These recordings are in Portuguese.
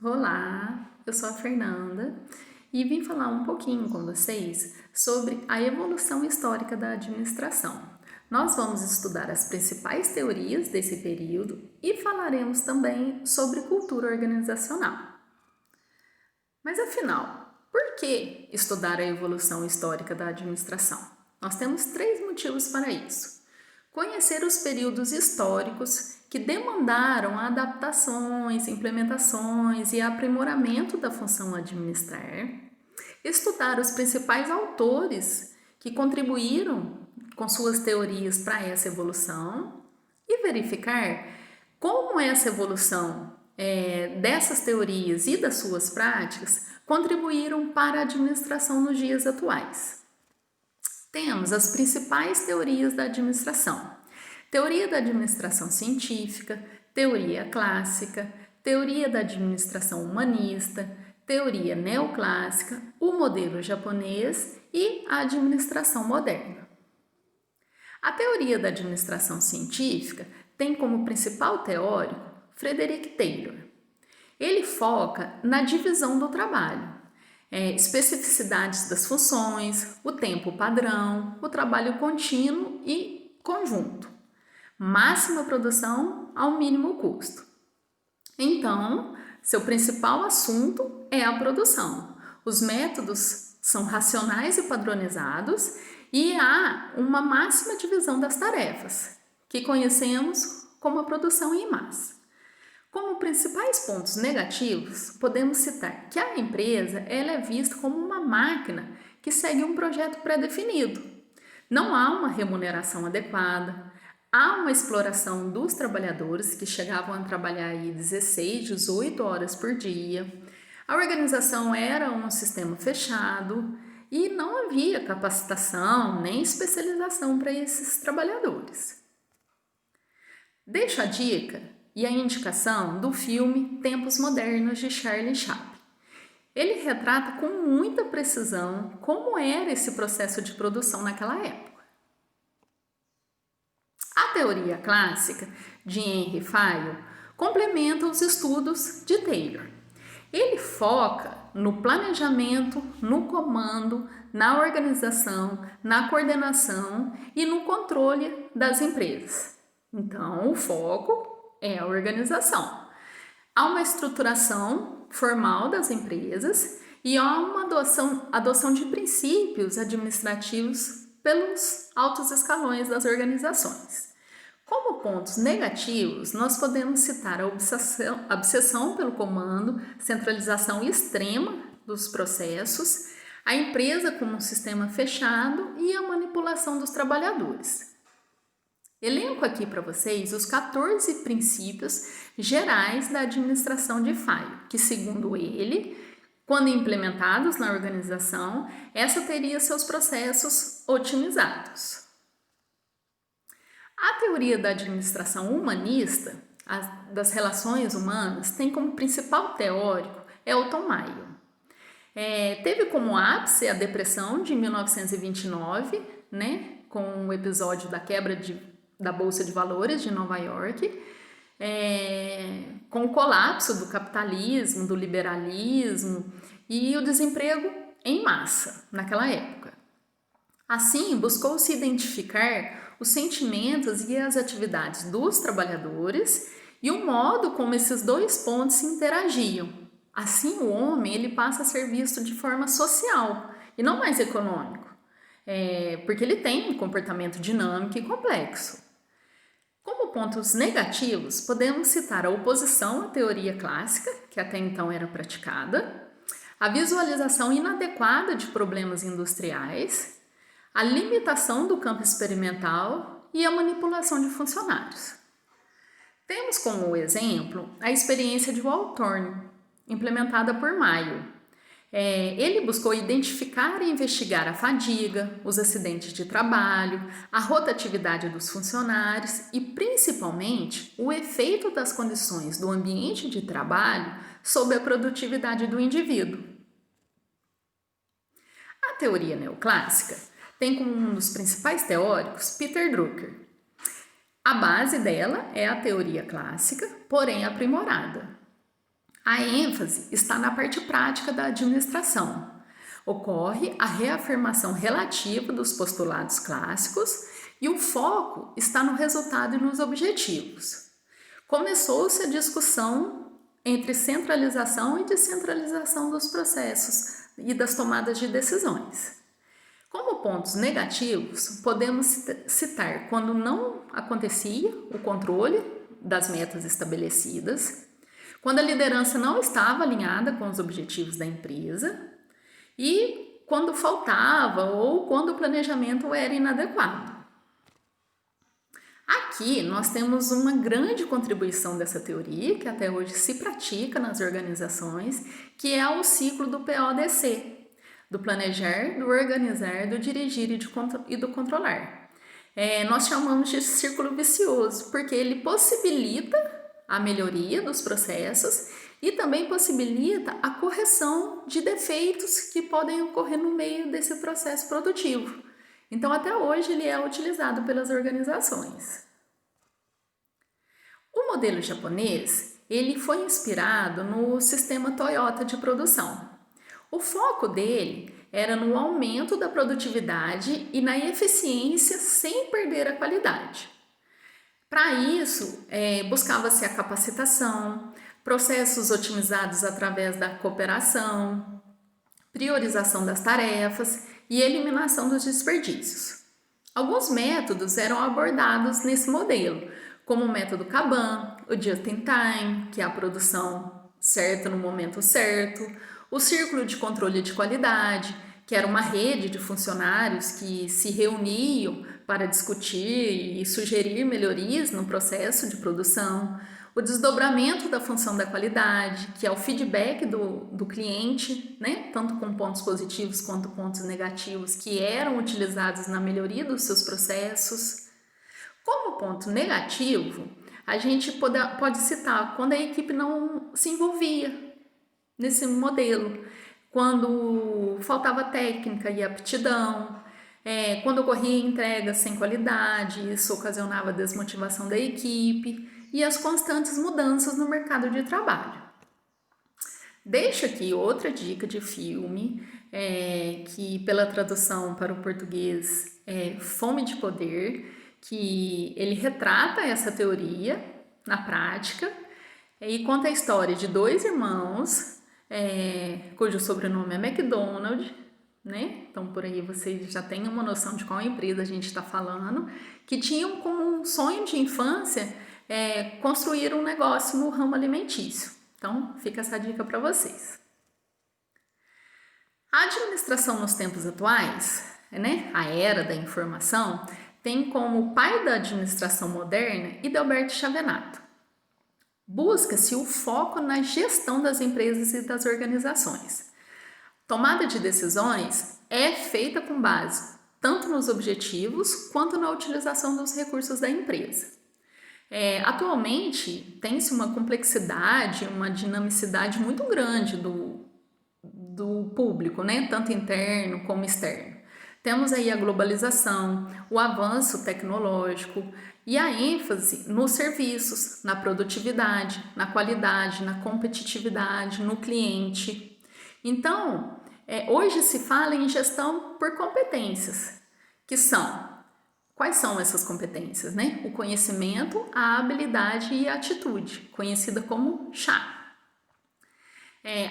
Olá, eu sou a Fernanda e vim falar um pouquinho com vocês sobre a evolução histórica da administração. Nós vamos estudar as principais teorias desse período e falaremos também sobre cultura organizacional. Mas afinal, por que estudar a evolução histórica da administração? Nós temos 3 motivos para isso. Conhecer os períodos históricos que demandaram adaptações, implementações e aprimoramento da função administrar, estudar os principais autores que contribuíram com suas teorias para essa evolução e verificar como essa evolução dessas teorias e das suas práticas contribuíram para a administração nos dias atuais. Temos as principais teorias da administração. Teoria da administração científica, teoria clássica, teoria da administração humanista, teoria neoclássica, o modelo japonês e a administração moderna. A teoria da administração científica tem como principal teórico Frederick Taylor. Ele foca na divisão do trabalho, especificidades das funções, o tempo padrão, o trabalho contínuo e conjunto, máxima produção ao mínimo custo. Então, seu principal assunto é a produção. Os métodos são racionais e padronizados e há uma máxima divisão das tarefas, que conhecemos como a produção em massa. Como principais pontos negativos, podemos citar que a empresa ela é vista como uma máquina que segue um projeto pré-definido. Não há uma remuneração adequada, há uma exploração dos trabalhadores que chegavam a trabalhar aí 16, 18 horas por dia. A organização era um sistema fechado e não havia capacitação nem especialização para esses trabalhadores. Deixo a dica e a indicação do filme Tempos Modernos de Charlie Chaplin. Ele retrata com muita precisão como era esse processo de produção naquela época. A teoria clássica de Henry Fayol complementa os estudos de Taylor. Ele foca no planejamento, no comando, na organização, na coordenação e no controle das empresas. Então, o foco é a organização. Há uma estruturação formal das empresas e há uma adoção de princípios administrativos pelos altos escalões das organizações. Como pontos negativos, nós podemos citar a obsessão pelo comando, centralização extrema dos processos, a empresa como um sistema fechado e a manipulação dos trabalhadores. Elenco aqui para vocês os 14 princípios gerais da administração de Fayol, que segundo ele, quando implementados na organização, essa teria seus processos otimizados. A teoria da administração humanista, das relações humanas, tem como principal teórico Elton Mayo. Teve como ápice a depressão de 1929, com o episódio da quebra da Bolsa de Valores de Nova York, com o colapso do capitalismo, do liberalismo e o desemprego em massa naquela época. Assim, buscou-se identificar os sentimentos e as atividades dos trabalhadores e o modo como esses dois pontos se interagiam. Assim, o homem ele passa a ser visto de forma social e não mais econômico, porque ele tem um comportamento dinâmico e complexo. Como pontos negativos, podemos citar a oposição à teoria clássica, que até então era praticada, a visualização inadequada de problemas industriais, a limitação do campo experimental e a manipulação de funcionários. Temos como exemplo a experiência de Walthorn, implementada por Mayo. Ele buscou identificar e investigar a fadiga, os acidentes de trabalho, a rotatividade dos funcionários e, principalmente, o efeito das condições do ambiente de trabalho sobre a produtividade do indivíduo. A teoria neoclássica tem como um dos principais teóricos Peter Drucker. A base dela é a teoria clássica, porém aprimorada. A ênfase está na parte prática da administração. Ocorre a reafirmação relativa dos postulados clássicos e o foco está no resultado e nos objetivos. Começou-se a discussão entre centralização e descentralização dos processos e das tomadas de decisões. Como pontos negativos, podemos citar quando não acontecia o controle das metas estabelecidas, quando a liderança não estava alinhada com os objetivos da empresa e quando faltava ou quando o planejamento era inadequado. Aqui nós temos uma grande contribuição dessa teoria, que até hoje se pratica nas organizações, que é o ciclo do PODC, do planejar, do organizar, do dirigir e do controlar. Nós chamamos de círculo vicioso, porque ele possibilita a melhoria dos processos e também possibilita a correção de defeitos que podem ocorrer no meio desse processo produtivo. Então, até hoje, ele é utilizado pelas organizações. O modelo japonês, ele foi inspirado no sistema Toyota de produção. O foco dele era no aumento da produtividade e na eficiência sem perder a qualidade. Para isso, buscava-se a capacitação, processos otimizados através da cooperação, priorização das tarefas e eliminação dos desperdícios. Alguns métodos eram abordados nesse modelo, como o método Kanban, o Just in Time, que é a produção certa no momento certo, o círculo de controle de qualidade, que era uma rede de funcionários que se reuniam para discutir e sugerir melhorias no processo de produção, o desdobramento da função da qualidade, que é o feedback do cliente, né? Tanto com pontos positivos quanto pontos negativos, que eram utilizados na melhoria dos seus processos. Como ponto negativo, a gente pode citar quando a equipe não se envolvia nesse modelo, quando faltava técnica e aptidão, quando ocorria entregas sem qualidade, isso ocasionava desmotivação da equipe e as constantes mudanças no mercado de trabalho. Deixo aqui outra dica de filme, que pela tradução para o português é Fome de Poder, que ele retrata essa teoria na prática e conta a história de dois irmãos, cujo sobrenome é McDonald, né? Então por aí vocês já têm uma noção de qual empresa a gente está falando, que tinham como um sonho de infância construir um negócio no ramo alimentício. Então fica essa dica para vocês. A administração nos tempos atuais, né, a era da informação, tem como pai da administração moderna Idalberto Chavenato. Busca-se o foco na gestão das empresas e das organizações. Tomada de decisões é feita com base tanto nos objetivos quanto na utilização dos recursos da empresa. Atualmente, tem-se uma complexidade, uma dinamicidade muito grande do público, né? Tanto interno como externo. Temos aí a globalização, o avanço tecnológico e a ênfase nos serviços, na produtividade, na qualidade, na competitividade, no cliente. Então, hoje se fala em gestão por competências, que são, quais são essas competências, né? O conhecimento, a habilidade e a atitude, conhecida como chá.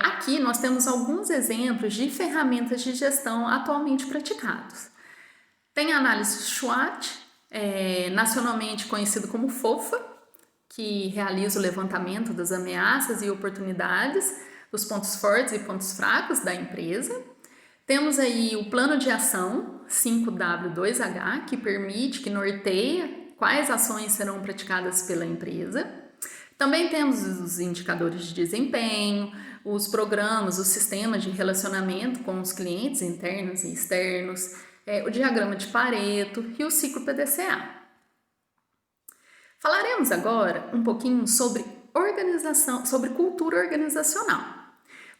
Aqui nós temos alguns exemplos de ferramentas de gestão atualmente praticados. Tem a análise SWOT, nacionalmente conhecido como FOFA, que realiza o levantamento das ameaças e oportunidades, dos pontos fortes e pontos fracos da empresa. Temos aí o plano de ação 5W2H, que norteia quais ações serão praticadas pela empresa. Também temos os indicadores de desempenho, os programas, os sistemas de relacionamento com os clientes internos e externos, o diagrama de Pareto e o ciclo PDCA. Falaremos agora um pouquinho sobre organização, sobre cultura organizacional.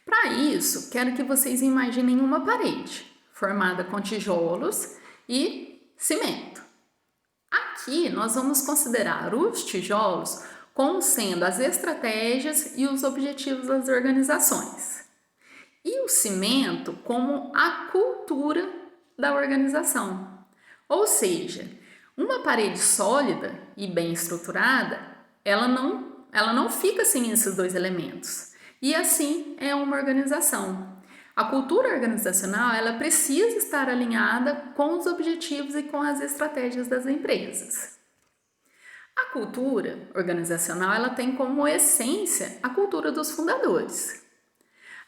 Para isso, quero que vocês imaginem uma parede formada com tijolos e cimento. Aqui nós vamos considerar os tijolos como sendo as estratégias e os objetivos das organizações. E o cimento como a cultura da organização. Ou seja, uma parede sólida e bem estruturada, ela não fica sem esses dois elementos. E assim é uma organização. A cultura organizacional, ela precisa estar alinhada com os objetivos e com as estratégias das empresas. A cultura organizacional, ela tem como essência a cultura dos fundadores.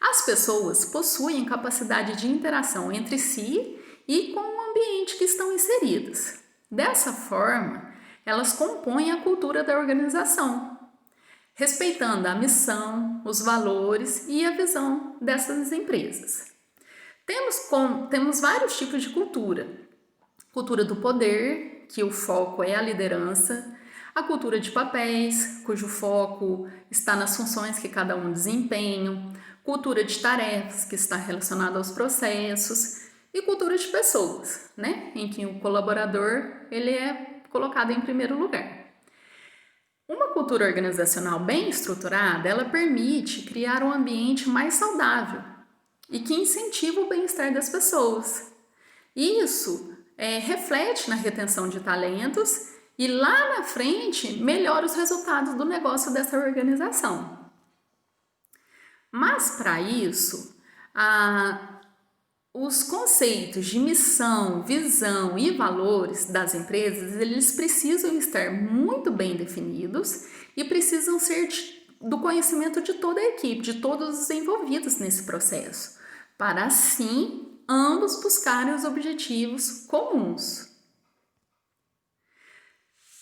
As pessoas possuem capacidade de interação entre si e com o ambiente que estão inseridas. Dessa forma, elas compõem a cultura da organização, respeitando a missão, os valores e a visão dessas empresas. Temos vários tipos de cultura. Cultura do poder, que o foco é a liderança. A cultura de papéis, cujo foco está nas funções que cada um desempenha. Cultura de tarefas, que está relacionada aos processos. E cultura de pessoas, em que o colaborador ele é colocado em primeiro lugar. Uma cultura organizacional bem estruturada, ela permite criar um ambiente mais saudável e que incentiva o bem-estar das pessoas. Isso reflete na retenção de talentos e lá na frente melhora os resultados do negócio dessa organização. Mas para isso, os conceitos de missão, visão e valores das empresas, eles precisam estar muito bem definidos e precisam ser do conhecimento de toda a equipe, de todos os envolvidos nesse processo, para assim ambos buscarem os objetivos comuns.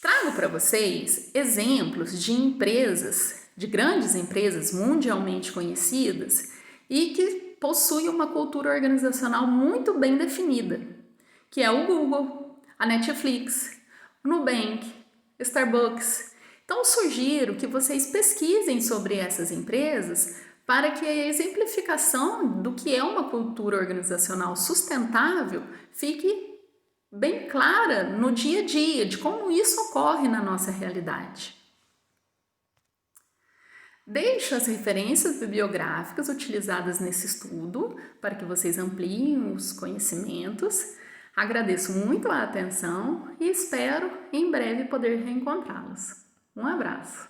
Trago para vocês exemplos de empresas, de grandes empresas mundialmente conhecidas e que possui uma cultura organizacional muito bem definida, que é o Google, a Netflix, o Nubank, Starbucks. Então, sugiro que vocês pesquisem sobre essas empresas para que a exemplificação do que é uma cultura organizacional sustentável fique bem clara no dia a dia, de como isso ocorre na nossa realidade. Deixo as referências bibliográficas utilizadas nesse estudo para que vocês ampliem os conhecimentos. Agradeço muito a atenção e espero em breve poder reencontrá-los. Um abraço!